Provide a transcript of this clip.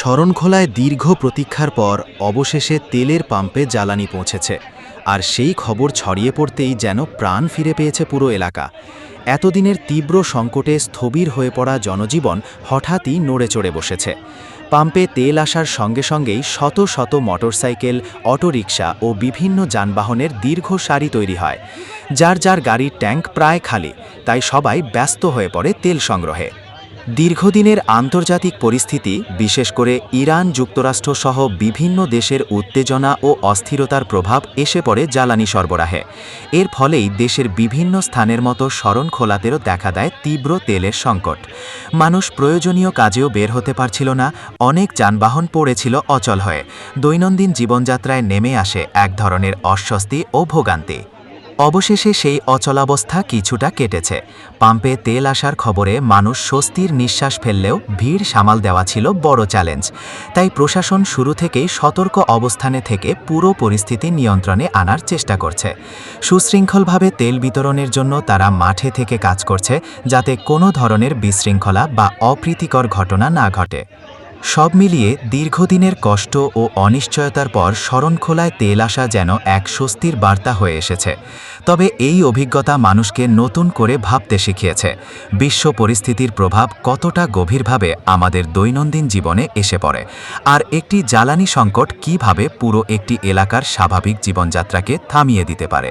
শরণখোলায় দীর্ঘ প্রতীক্ষার পর অবশেষে তেলের পাম্পে জ্বালানি পৌঁছেছে, আর সেই খবর ছড়িয়ে পড়তেই যেন প্রাণ ফিরে পেয়েছে পুরো এলাকা। এতদিনের তীব্র সংকটে স্থবির হয়ে পড়া জনজীবন হঠাৎই নড়ে চড়ে বসেছে। পাম্পে তেল আসার সঙ্গে সঙ্গেই শত শত মোটরসাইকেল, অটোরিকশা ও বিভিন্ন যানবাহনের দীর্ঘ সারি তৈরি হয়। যার যার গাড়ির ট্যাঙ্ক প্রায় খালি, তাই সবাই ব্যস্ত হয়ে পড়ে তেল সংগ্রহে। দীর্ঘদিনের আন্তর্জাতিক পরিস্থিতি, বিশেষ করে ইরান, যুক্তরাষ্ট্র সহ বিভিন্ন দেশের উত্তেজনা ও অস্থিরতার প্রভাব এসে পড়ে জ্বালানি সরবরাহে। এর ফলেই দেশের বিভিন্ন স্থানের মতো শরণখোলাতেও দেখা দেয় তীব্র তেলের সংকট। মানুষ প্রয়োজনীয় কাজেও বের হতে পারছিল না, অনেক যানবাহন পড়েছিল অচল হয়ে। দৈনন্দিন জীবনযাত্রায় নেমে আসে এক ধরনের অস্বস্তি ও ভোগান্তি। অবশেষে সেই অচলাবস্থা কিছুটা কেটেছে। পাম্পে তেল আসার খবরে মানুষ স্বস্তির নিঃশ্বাস ফেললেও ভিড় সামাল দেওয়া ছিল বড় চ্যালেঞ্জ। তাই প্রশাসন শুরু থেকেই সতর্ক অবস্থানে থেকে পুরো পরিস্থিতি নিয়ন্ত্রণে আনার চেষ্টা করছে। সুশৃঙ্খলভাবে তেল বিতরণের জন্য তারা মাঠে থেকে কাজ করছে, যাতে কোনো ধরনের বিশৃঙ্খলা বা অপ্রীতিকর ঘটনা না ঘটে। সব মিলিয়ে দীর্ঘদিনের কষ্ট ও অনিশ্চয়তার পর শরণখোলায় তেল আসা যেন এক স্বস্তির বার্তা হয়ে এসেছে। তবে এই অভিজ্ঞতা মানুষকে নতুন করে ভাবতে শিখিয়েছে বিশ্ব পরিস্থিতির প্রভাব কতটা গভীরভাবে আমাদের দৈনন্দিন জীবনে এসে পড়ে, আর একটি জ্বালানি সংকট কিভাবে পুরো একটি এলাকার স্বাভাবিক জীবনযাত্রাকে থামিয়ে দিতে পারে।